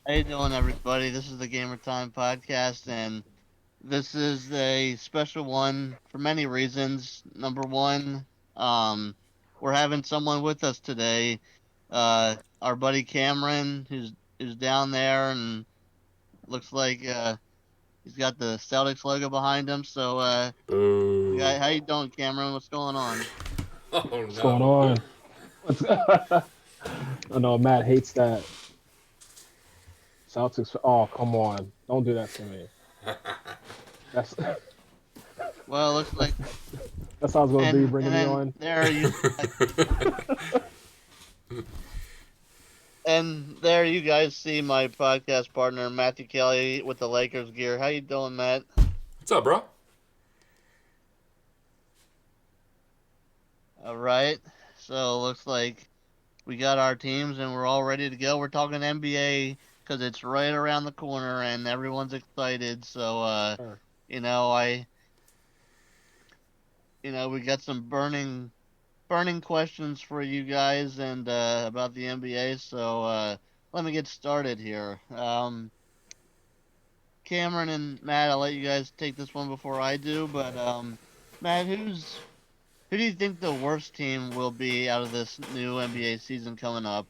How you doing, everybody? This is the Gamertime podcast, and this is a special one for many reasons. Number one, um, we're having someone with us today. Our buddy Cameron, who's down there, and looks like he's got the Celtics logo behind him. So, we Boo. got how you doing, Cameron? What's going on? Oh What's going no. on? What's I know Matt hates that Celtics. Oh, come on! Don't do that to me. That's Well, it looks like, that's that's how it's gonna be and bringing me then on. there you And there you guys see my podcast partner Matthew Kelly with the Lakers gear. How you doing, Matt? What's up, bro? All right. So looks like we got our teams and we're all ready to go. We're talking NBA because it's right around the corner and everyone's excited. So Sure. you know, I we got some burning questions for you guys and about the NBA. So let me get started here. Cameron and Matt, I'll let you guys take this one before I do. But Matt, who do you think the worst team will be out of this new NBA season coming up?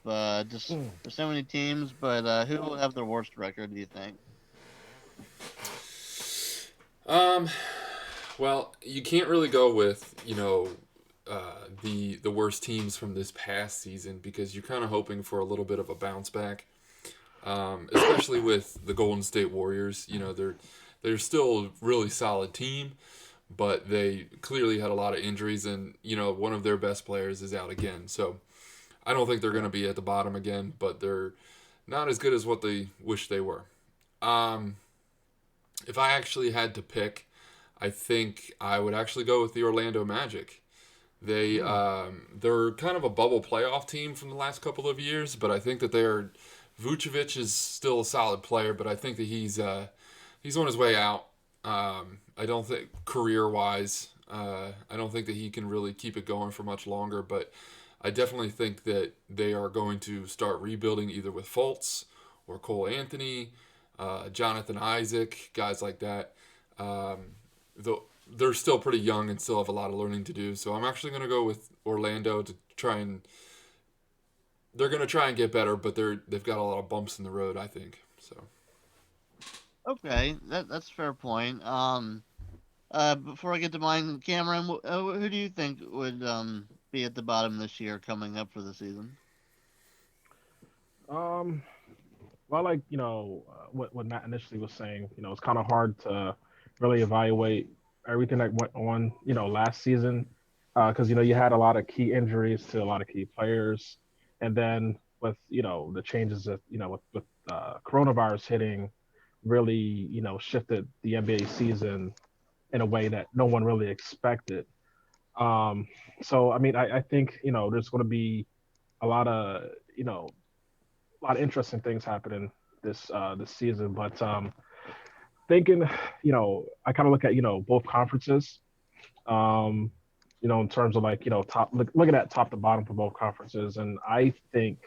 Just Mm. there's so many teams, but who will have the worst record? Do you think? Um, well, you can't really go with the worst teams from this past season because you're kind of hoping for a little bit of a bounce back. Especially with the Golden State Warriors, they're still a really solid team, but they clearly had a lot of injuries, and one of their best players is out again. So I don't think they're going to be at the bottom again, but they're not as good as what they wish they were. Um, if I actually had to pick, I think I would actually go with the Orlando Magic. Mm. They're kind of a bubble playoff team from the last couple of years, but I think that they're Vucevic is still a solid player, but I think that he's on his way out. I don't think career wise, I don't think that he can really keep it going for much longer. But I definitely think that they are going to start rebuilding either with Fultz or Cole Anthony, Jonathan Isaac, guys like that. Though they're still pretty young and still have a lot of learning to do. So I'm actually going to go with Orlando to try and they're going to try and get better, but they've got a lot of bumps in the road, I think. So Okay, that's a fair point. Before I get to mine, Cameron, who do you think would be at the bottom this year coming up for the season? Um. Well, like what Matt initially was saying. It's kind of hard to really evaluate everything that went on. Last season, because you had a lot of key injuries to a lot of key players, and then with the changes that with coronavirus hitting, really shifted the NBA season in a way that no one really expected. Um, so I mean, I think there's going to be a lot of a lot of interesting things happening this season. But thinking, I kind of look at both conferences. Um, in terms of like looking at top to bottom for both conferences, and I think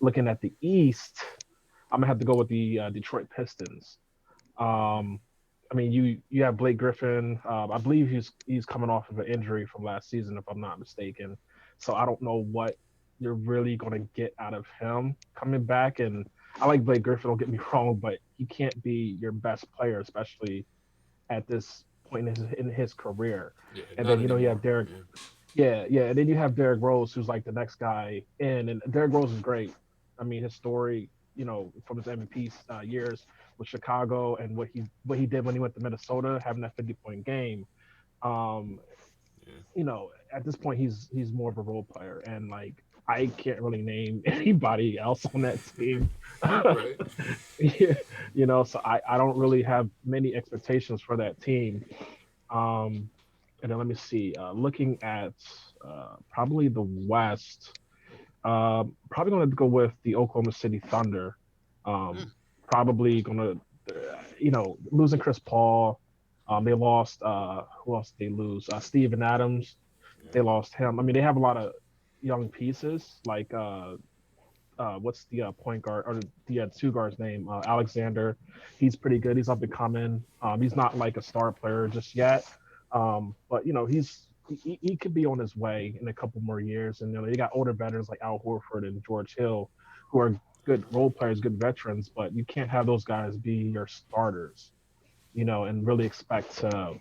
looking at the East, I'm gonna have to go with the Detroit Pistons. Um, I mean, you have Blake Griffin. I believe he's coming off of an injury from last season, if I'm not mistaken. So I don't know what you're really going to get out of him coming back. And I like Blake Griffin. Don't get me wrong, but he can't be your best player, especially at this point in his career. yeah, And not then you have anymore. Derek. Yeah, Yeah, yeah. And then you have Derrick Rose, who's like the next guy in, and Derrick Rose is great. I mean, his story, from his MVP years with Chicago and what he did when he went to Minnesota, having that 50-point game. Um, yeah, at this point, he's more of a role player, and like I can't really name anybody else on that team. right. Yeah, so I don't really have many expectations for that team. Um, and then let me see. Looking at probably the West, probably going to go with the Oklahoma City Thunder. Hmm. Probably going to, losing Chris Paul. They lost. Who else did they lose? Steven Adams. Yeah, They lost him. I mean, they have a lot of young pieces like what's the point guard or the two guards name? Alexander. He's pretty good. He's up and coming. He's not like a star player just yet, but he could be on his way in a couple more years. And you got older veterans like Al Horford and George Hill, who are good role players, good veterans. But you can't have those guys be your starters, and really expect to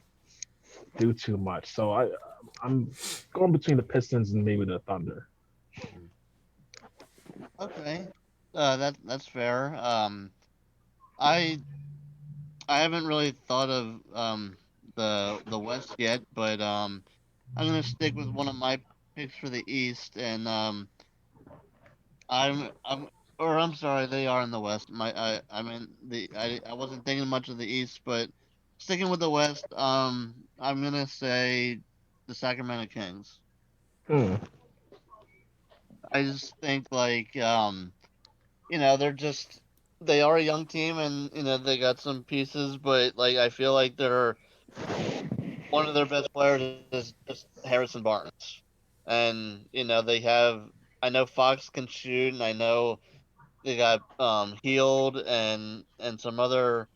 do too much. So I'm going between the Pistons and maybe the Thunder. Okay. That's fair. I I haven't really thought of the West yet, but I'm gonna stick with one of my picks for the East, and I'm or I'm sorry, they are in the West. I mean I wasn't thinking much of the East, but sticking with the West, I'm gonna say the Sacramento Kings. Hmm. I just think like they're just they are a young team, and they got some pieces, but like I feel like they're one of their best players is just Harrison Barnes. And they have I know Fox can shoot, and I know they got Healed and some other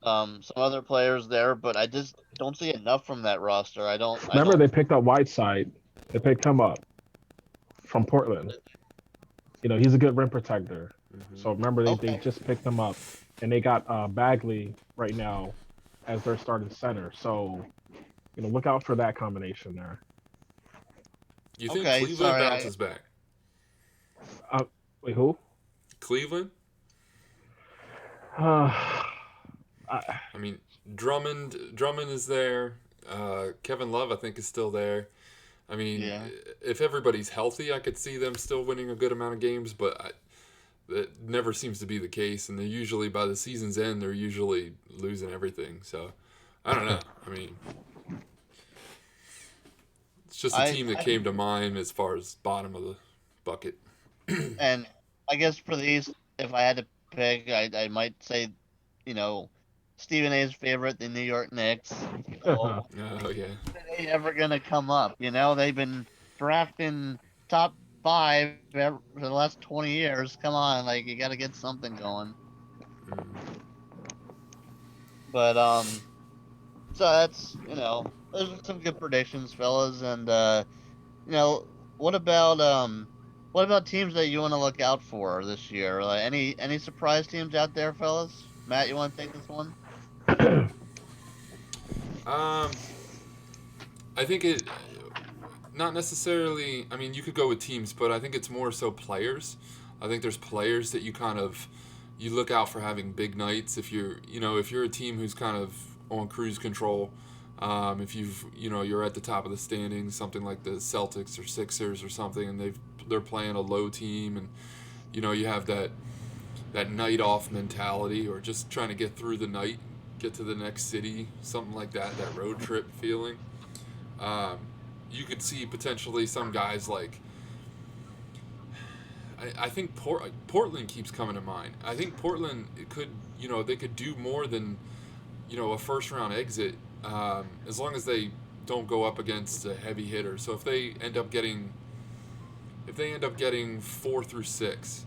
players there, but I just don't see enough from that roster. I Remember, don't they picked up Whiteside. They picked him up from Portland. He's a good rim protector. Mm-hmm. So remember, they Okay. just picked him up, and they got Bagley right now as their starting center. So look out for that combination there. You think Okay, Cleveland sorry. I bounces back? Uh, Wait, who? Cleveland? Uh, I, I mean, Drummond is there. Kevin Love, I think, is still there. I mean, Yeah. if everybody's healthy, I could see them still winning a good amount of games, but that never seems to be the case. And they're usually, by the season's end, they're usually losing everything. So, I don't know. I mean, it's just a I team that came to mind as far as bottom of the bucket. and I guess for the East, if I had to pick, I might say, you know, Stephen A's favorite, the New York Knicks. Oh, yeah. When are they ever gonna come up? They've been drafting top five for the last 20 years. Come on, like you got to get something going. Mm. But so that's those are some good predictions, fellas. And you know, what about what about teams that you want to look out for this year? Like any surprise teams out there, fellas? Matt, you want to take this one? Um, I think it not necessarily. I mean, you could go with teams, but I think it's more so players. I think there's players that you look out for having big nights. If you're a team who's kind of on cruise control, if you're at the top of the standings, something like the Celtics or Sixers or something, and they're playing a low team, and you have that night off mentality, or just trying to get through the night, get to the next city, something like that. That road trip feeling. Um, you could see potentially some guys like I think Portland keeps coming to mind. I think Portland could they could do more than a first round exit as long as they don't go up against a heavy hitter. So if they end up getting 4 through 6,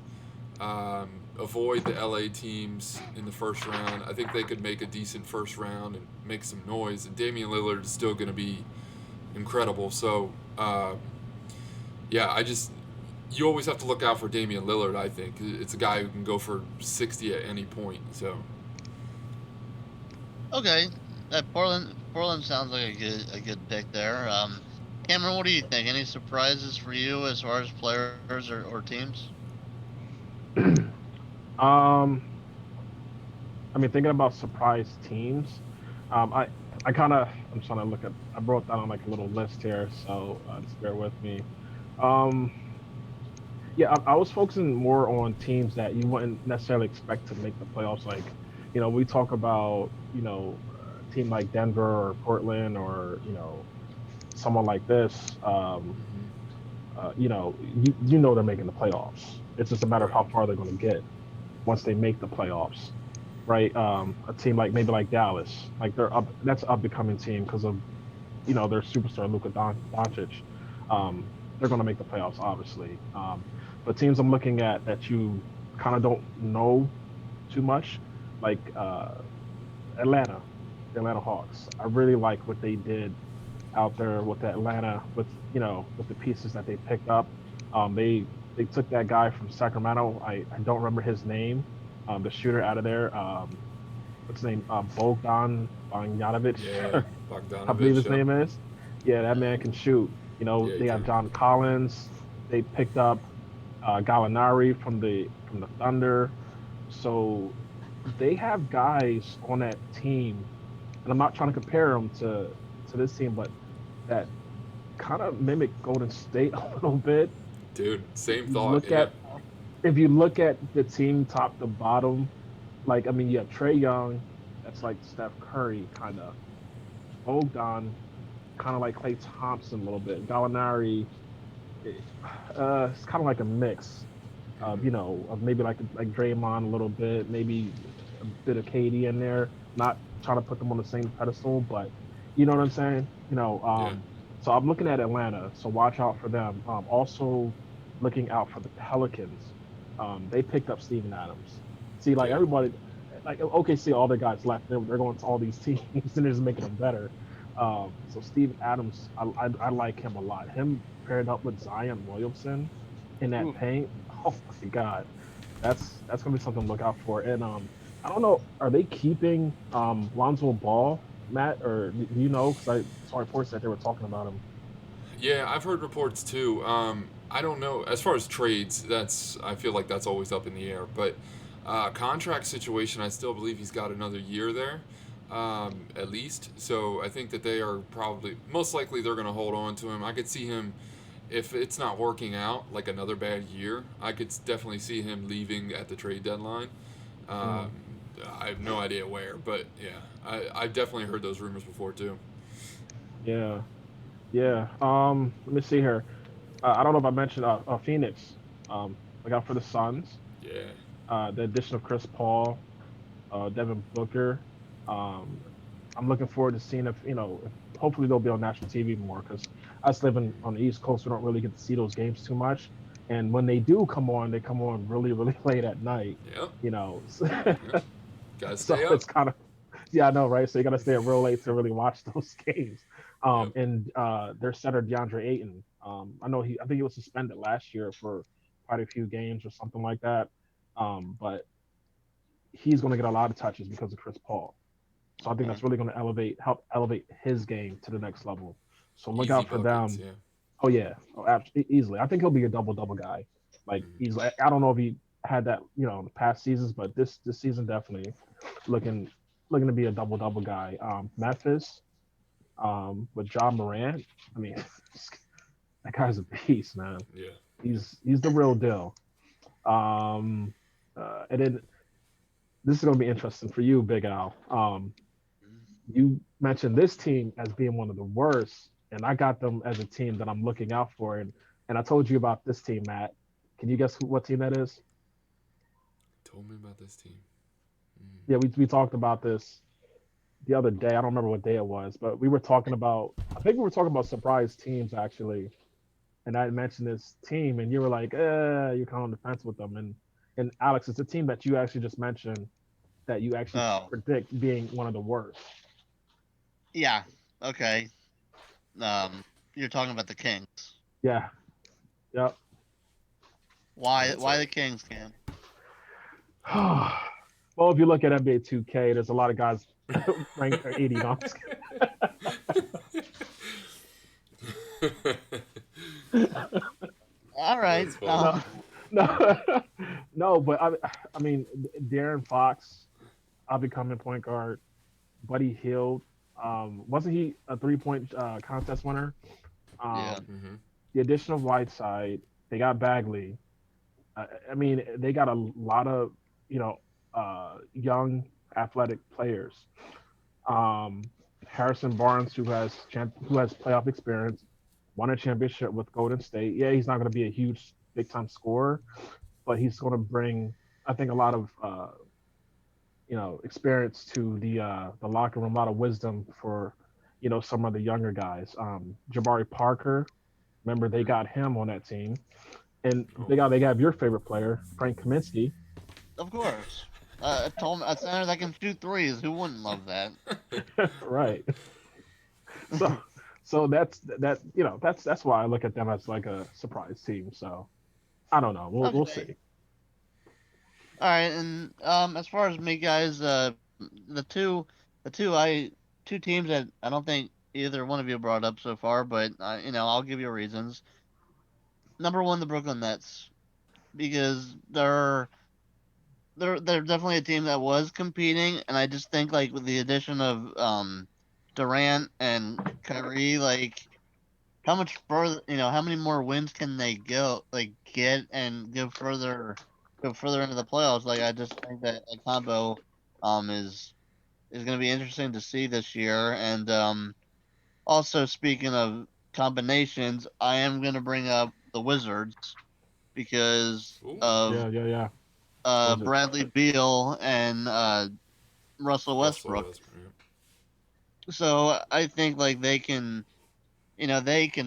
avoid the LA teams in the first round. I think they could make a decent first round and make some noise. And Damian Lillard is still going to be incredible. So, yeah, you always have to look out for Damian Lillard. I think it's a guy who can go for 60 at any point. So, Okay, Portland sounds like a good pick there. Cameron, what do you think? Any surprises for you as far as players or teams? um, I mean, thinking about surprise teams, I kind of I'm trying to look at. I wrote down like a little list here, so just bear with me. Um, yeah, I was focusing more on teams that you wouldn't necessarily expect to make the playoffs. Like, we talk about a team like Denver or Portland or someone like this. mm-hmm. They're making the playoffs. It's just a matter of Right. how far they're going to get once they make the playoffs, right? A team like maybe like Dallas, like they're up. That's an up and coming team because of their superstar Luka Doncic. They're going to make the playoffs, obviously. But teams I'm looking at that you kind of don't know too much, like Atlanta, the Atlanta Hawks. I really like what they did out there with Atlanta, with with the pieces that they picked up. They took that guy from Sacramento. I don't remember his name. The shooter out of there. What's his name? Bogdan Bogdanovic, Yeah, I believe Bogdanovich. his Yep. name is. Yeah, that man can shoot. Yeah, he They got can. John Collins. They picked up Gallinari from the Thunder. So they have guys on that team, and I'm not trying to compare them to this team, but that kind of mimic Golden State a little bit. Dude, If same you thought. look Yeah. at if you look at the team top to bottom, like I mean, you have Trey Young, that's like Steph Curry kind of. Bogdan, kind of like Clay Thompson a little bit. Gallinari, eh, it's kind of like a mix of Hmm. of maybe like Draymond a little bit, maybe a bit of KD in there. Not trying to put them on the same pedestal, but you know what I'm saying. Yeah. So I'm looking at Atlanta, so watch out for them. Also looking out for the Pelicans. They picked up Steven Adams. See, like Yeah. everybody, like OKC, all their guys left. They're going to all these teams and they're just making them better. So Steven Adams, I like him a lot. Him paired up with Zion Williamson in that Ooh. paint. Oh my God, that's gonna be something to look out for. And I don't know, are they keeping Lonzo Ball, Matt, or do you know? Because I saw reports that they were talking about him. Yeah, I've heard reports too. I don't know. As far as trades, that's I feel like that's always up in the air. But contract situation, I still believe he's got another year there, at least. So I think that they are probably most likely they're going to hold on to him. I could see him if it's not working out, like another bad year. I could definitely see him leaving at the trade deadline. Um, Mm, I have no idea where, but yeah, I've definitely heard those rumors before too. yeah, yeah. Let me see here. I don't know if I mentioned Phoenix. Look out for the Suns. Yeah. The addition of Chris Paul, Devin Booker. Um, I'm looking forward to seeing if if hopefully they'll be on national TV more because us living on the East Coast, we don't really get to see those games too much. And when they do come on, they come on really, really late at night. Yep. You know, Yep. Gotta so stay up. it's kind of yeah, I know, right? So you got to stay up real late to really watch those games. Yep. And their center DeAndre Ayton. I think he was suspended last year for quite a few games or something like that. But he's going to get a lot of touches because of Chris Paul. So I think Okay. that's really going to help elevate his game to the next level. So look Easy out for buckets. them. Yeah. Oh yeah, oh, absolutely, easily. I think he'll be a double double guy. Like Hmm. easily. I don't know if he had that in the past seasons, but this season definitely looking looking to be a double double guy. Memphis with John Morant. I mean, that guy's a beast, man. Yeah. He's the real deal. Um, and then this is going to be interesting for you, Big Al. You mentioned this team as being one of the worst, and I got them as a team that I'm looking out for. And I told you about this team, Matt. Can you guess what team that is? Told me about this team. Mm. Yeah, we talked about this the other day. I don't remember what day it was, but we were talking about. I think we were talking about surprise teams actually, and I had mentioned this team, and you were like, you're kind of on the fence with them." And Alex, it's a team that you actually just mentioned that you actually Oh, predict being one of the worst. yeah. Okay. You're talking about the Kings. Yeah, yep. Oh, Why? that's Why right. the Kings, Cam? Well, if you look at NBA 2K, there's a lot of guys ranked 80. No, All right. That's funny. no, no, no. But I mean, Darren Fox, I'll becoming point guard. Buddy Hield, wasn't he a 3 point contest winner? Yeah. Hmm. The addition of Whiteside, they got Bagley. I mean, they got a lot of you know young athletic players. Um, Harrison Barnes, who has playoff experience, won a championship with Golden State. Yeah, he's not going to be a huge big time scorer, but he's going to bring, I think, a lot of experience to the locker room, a lot of wisdom for some of the younger guys. Jabari Parker, remember they Mhm. got him on that team. And Oh, they have your favorite player, Frank Kaminsky. Of course. A center that can shoot threes. Who wouldn't love that? Right. So that's why I look at them as like a surprise team. So I don't know. We'll Okay. see. All right. And as far as me, guys, the two teams that I don't think either one of you brought up so far, but I'll give you reasons. Number one, the Brooklyn Nets, because they're definitely a team that was competing, and I just think like with the addition of Durant and Kyrie, like how much further, how many more wins can they get and go further into the playoffs? Like I just think that a combo is going to be interesting to see this year. And also speaking of combinations, I am going to bring up the Wizards because ooh, of Yeah. Wizards. Bradley Beal and Russell Russell Westbrook. Westbrook. Yeah. So I think like they can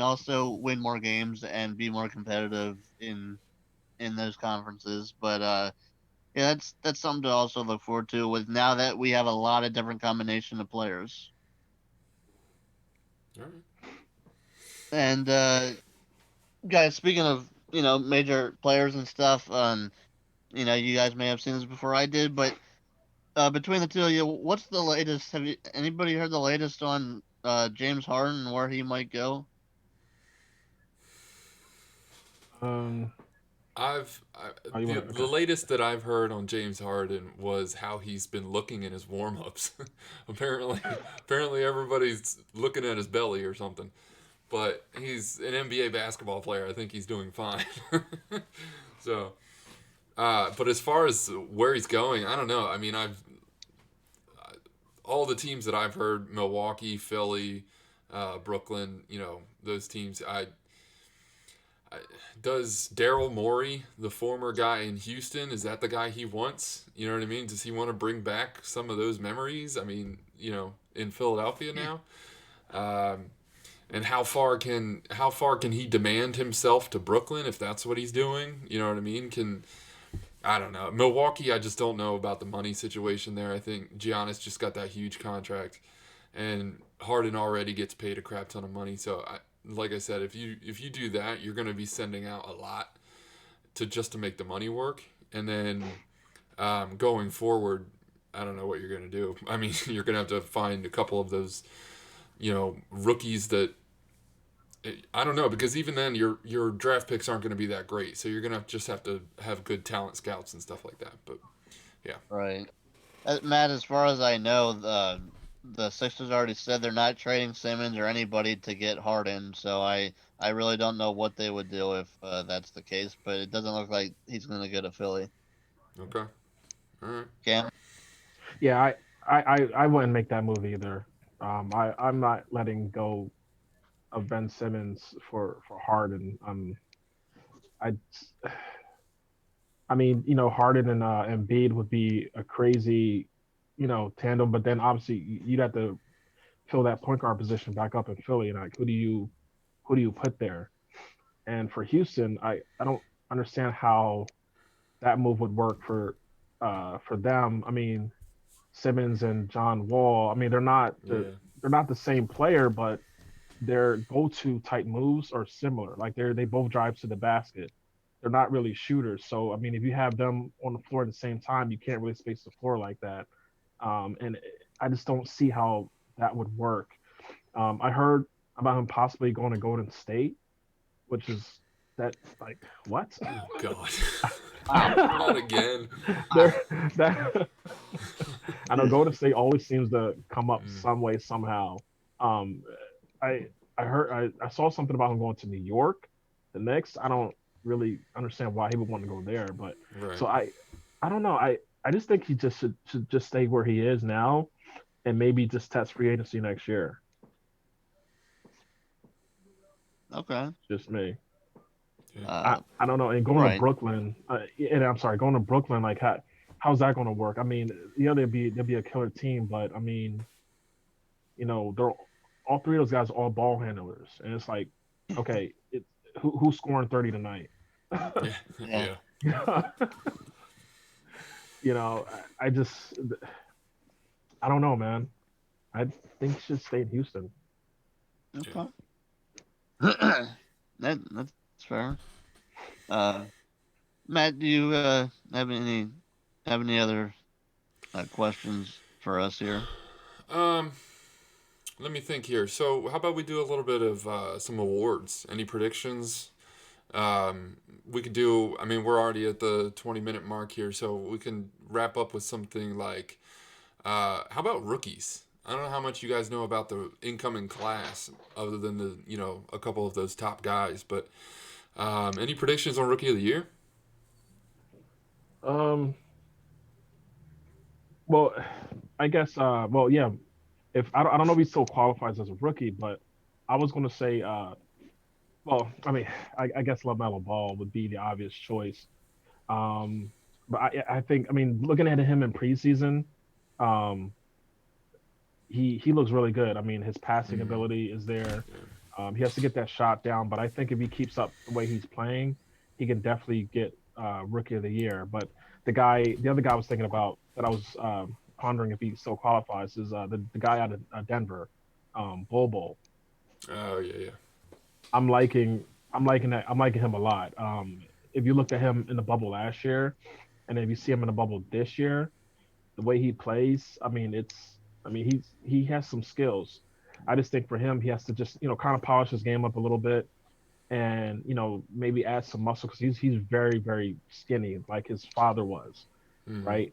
also win more games and be more competitive in those conferences. But yeah, that's something to also look forward to with now that we have a lot of different combination of players. All right. And guys, speaking of major players and stuff, you guys may have seen this before I did, but between the two of you, what's the latest? Have you anybody heard the latest on James Harden and where he might go? Um. Oh, you The want to? the Okay. latest that I've heard on James Harden was how he's been looking in his warm ups. Apparently everybody's looking at his belly or something. But he's an NBA basketball player. I think he's doing fine. So, but as far as where he's going, I don't know. I mean, I've all the teams that I've heard: Milwaukee, Philly, Brooklyn. Those teams. Does Daryl Morey, the former guy in Houston, is that the guy he wants? You know what I mean? Does he want to bring back some of those memories? I mean, in Philadelphia now. Um, and how far can he demand himself to Brooklyn if that's what he's doing? You know what I mean? I don't know. Milwaukee, I just don't know about the money situation there. I think Giannis just got that huge contract, and Harden already gets paid a crap ton of money. So, like I said, if you do that, you're going to be sending out a lot to make the money work, and then going forward, I don't know what you're going to do. I mean, you're going to have to find a couple of those rookies that I don't know, because even then your draft picks aren't going to be that great. So you're going to just have to have good talent scouts and stuff like that. But yeah. Right. Matt, as far as I know, the Sixers already said they're not trading Simmons or anybody to get Harden. So I really don't know what they would do if that's the case. But it doesn't look like he's going to go to Philly. Okay. All right. Cam. Yeah, I wouldn't make that move either. I'm not letting go of Ben Simmons for Harden. I I mean, Harden and Embiid would be a crazy, tandem. But then obviously you'd have to fill that point guard position back up in Philly. And like, who do you put there? And for Houston, I don't understand how that move would work for them. I mean, Simmons and John Wall. I mean, Yeah. they're not the same player, but their go-to type moves are similar. Like they both drive to the basket. They're not really shooters. So I mean, if you have them on the floor at the same time, you can't really space the floor like that. And I just don't see how that would work. I heard about him possibly going to Golden State, which is that like what? Oh God. Wow. Not again. There that I know Golden State always seems to come up Mm, some way somehow. Um, I saw something about him going to New York, the Knicks. I don't really understand why he would want to go there, but right. so I don't know. I just think he just should just stay where he is now and maybe just test free agency next year. Okay. Just me. Yeah. I don't know. And going to Right. Brooklyn, and I'm sorry, going to Brooklyn, like how's that going to work? I mean, yeah, they'll be a killer team, but I mean, they're all three of those guys are all ball handlers, and it's like, okay, who's scoring 30 tonight? Yeah, Yeah. yeah. You know, I just I don't know, man. I think he should stay in Houston. Yeah. Okay. That's fair. Uh, Matt, do you have any other questions for us here? Um, Let me think here. So, how about we do a little bit of some awards? Any predictions? We could do. I mean, we're already at the 20-minute mark here, so we can wrap up with something like, how about rookies? I don't know how much you guys know about the incoming class, other than the a couple of those top guys. But any predictions on rookie of the year? Um, well, I guess. Well, yeah. If I don't know if he still qualifies as a rookie, but I was going to say. Well, I mean, I guess Lamelo Ball would be the obvious choice. Um, but I think, I mean, looking at him in preseason, um, he looks really good. I mean, his passing Mm, ability is there. yeah. He has to get that shot down, but I think if he keeps up the way he's playing, he can definitely get rookie of the year. But the other guy I was thinking about that I was pondering if he still qualifies is the guy out of Denver, Bol. Oh yeah, yeah. I'm liking I'm liking him a lot. If you looked at him in the bubble last year, and if you see him in the bubble this year, the way he plays, I mean he has some skills. I just think for him, he has to just kind of polish his game up a little bit, and maybe add some muscle because he's very skinny like his father was, Mm, right?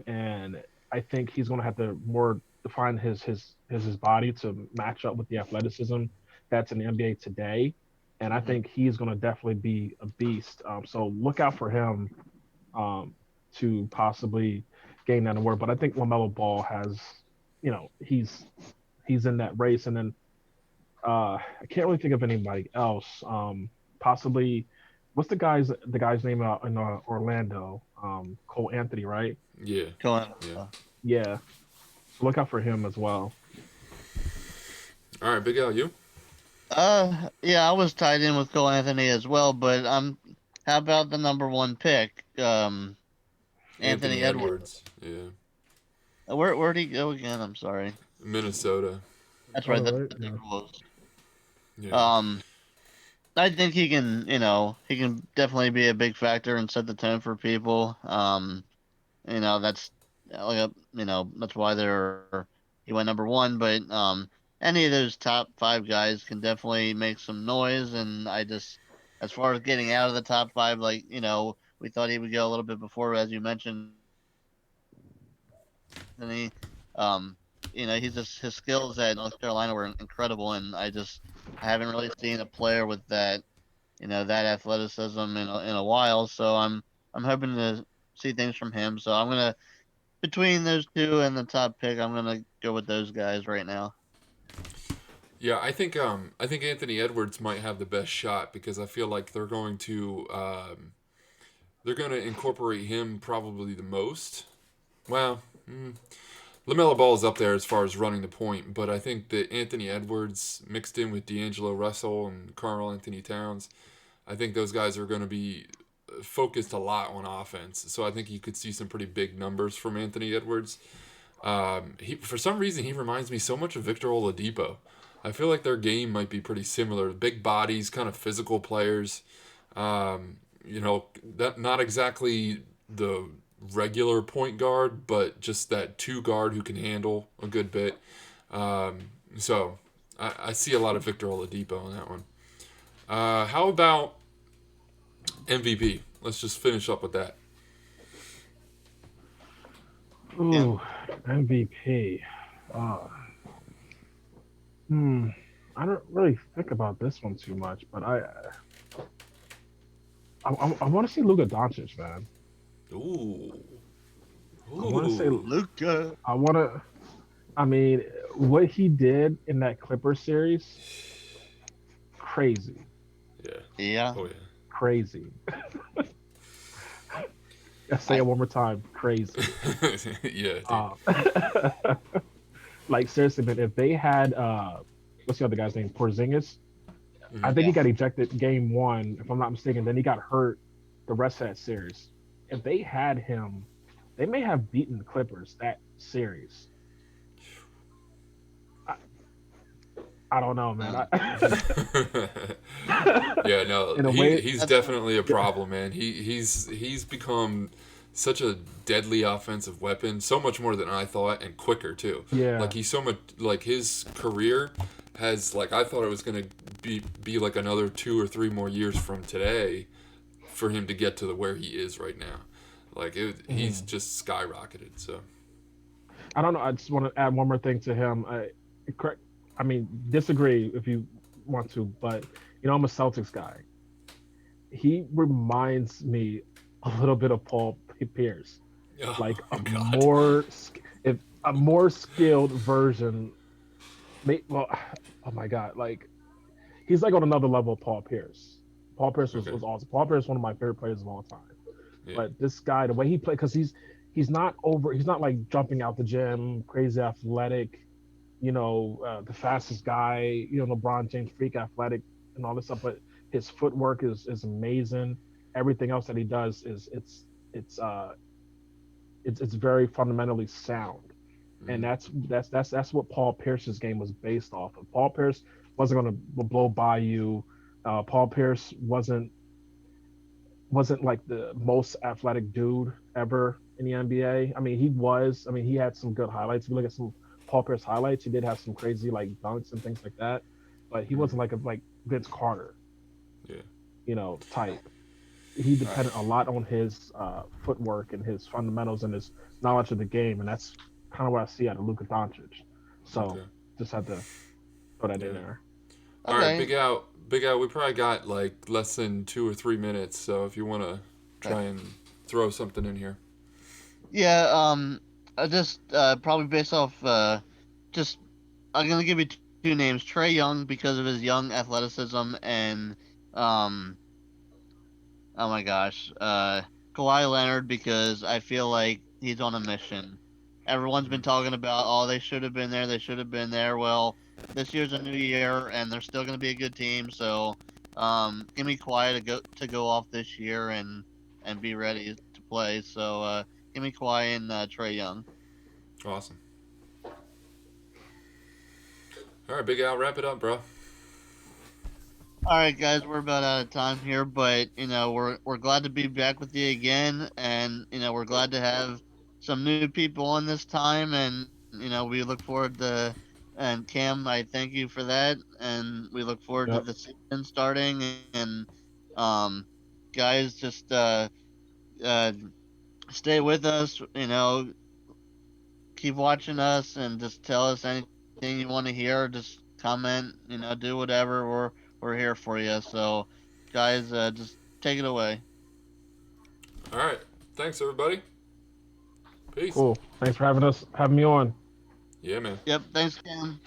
And I think he's going to have to more define his body to match up with the athleticism that's in the NBA today. And I Hmm. think he's going to definitely be a beast. So look out for him um, to possibly gain that award. But I think Lamelo Ball has, he's in that race. And then I can't really think of anybody else. Possibly, what's the guy's name out in Orlando? Cole Anthony, right? yeah, Going. yeah. Yeah. So look out for him as well. All right, Big L, you? Yeah, I was tied in with Cole Anthony as well, but how about the number one pick, Anthony Anthony Edwards? Edwards. Yeah, Where'd he go again? I'm sorry. Minnesota. That's right. All That right. the Yeah. Timberwolves. Yeah. Um, I think he can. He can definitely be a big factor and set the tone for people. That's that's why he went number one. But any of those top five guys can definitely make some noise. And as far as getting out of the top five, like we thought he would go a little bit before, as you mentioned, Anthony. He's just his skills at North Carolina were incredible, and I haven't really seen a player with that athleticism in a while. So I'm hoping to see things from him. So I'm gonna between those two and the top pick, I'm gonna go with those guys right now. Yeah, I think Anthony Edwards might have the best shot because I feel like they're going to incorporate him probably the most. Well, Lamelo Ball is up there as far as running the point, but I think that Anthony Edwards mixed in with D'Angelo Russell and Carl Anthony Towns, I think those guys are going to be focused a lot on offense. So I think you could see some pretty big numbers from Anthony Edwards. For some reason he reminds me so much of Victor Oladipo. I feel like their game might be pretty similar. Big bodies, kind of physical players. That not exactly the regular point guard, but just that two guard who can handle a good bit. So I see a lot of Victor Oladipo in that one. How about MVP? Let's just finish up with that. Yeah. Ooh, MVP. Uh, hmm. I don't really think about this one too much, but I want to see Luka Doncic, man. Ooh, I want to say ooh, Luca. I want to. I mean, what he did in that Clippers series, crazy, yeah, Yeah. oh yeah. crazy. I say I it one more time, crazy. Yeah, dude. Uh, like seriously, man, if they had what's the other guy's name, Porzingis, I Hmm. think he Yeah. got ejected game one, if I'm not mistaken. Then he got hurt the rest of that series. If they had him, they may have beaten the Clippers that series. I, I don't know, man. Um, Yeah, no, In a way, he's that's definitely a yeah, problem, man. He's become such a deadly offensive weapon, so much more than I thought, and quicker too. yeah. Like he's so much like his career has like I thought it was gonna be like another 2 or 3 more years from today for him to get to the where he is right now. Like he's Mhm. just skyrocketed. So I don't know. I just want to add one more thing to him. Correct. I mean, disagree if you want to, but I'm a Celtics guy. He reminds me a little bit of Paul Pierce, oh like god, if a more skilled version. Well, oh my god, like he's like on another level of Paul Pierce. Paul Pierce was, okay, was awesome. Paul Pierce is one of my favorite players of all time. yeah, But this guy, the way he played, because he's not over, he's not like jumping out the gym, crazy athletic, the fastest guy, LeBron James, freak athletic and all this stuff. But his footwork is amazing. Everything else that he does is it's uh it's very fundamentally sound, and mm-hmm. that's what Paul Pierce's game was based off of. Paul Pierce wasn't going to blow by you. Paul Pierce wasn't like the most athletic dude ever in the NBA. I mean, he was. I mean, he had some good highlights. If you look at some Paul Pierce highlights, he did have some crazy like dunks and things like that. But he Mm-hmm. wasn't like Vince Carter, Yeah, type. He right. depended a lot on his footwork and his fundamentals and his knowledge of the game, and that's kind of what I see out of Luka Doncic. So okay, just had to throw that in yeah. there. All right, Okay. Big Al. We probably got like less than 2 or 3 minutes, so if you want to Okay. try and throw something in here. Yeah. I just probably based off just I'm gonna give you two names: Trey Young because of his young athleticism, and um oh my gosh, Kawhi Leonard because I feel like he's on a mission. Everyone's been Mm. talking about, oh, they should have been there, they should have been there. Well, this year's a new year, and they're still going to be a good team. So, give me Kawhi to go off this year and be ready to play. So, give me Kawhi and Trey Young. Awesome. All right, Big Al, wrap it up, bro. All right, guys, we're about out of time here, but we're glad to be back with you again, and we're glad to have some new people on this time, and we look forward to. And Cam, I thank you for that, and we look forward to Yep. the season starting, and um, guys, just uh, stay with us. Keep watching us, and just tell us anything you want to hear. Just comment, do whatever. We're here for you. So, guys, just take it away. All right, thanks everybody. Peace. Cool. Thanks for having me on. Yeah, man. Yep. Thanks, Cam.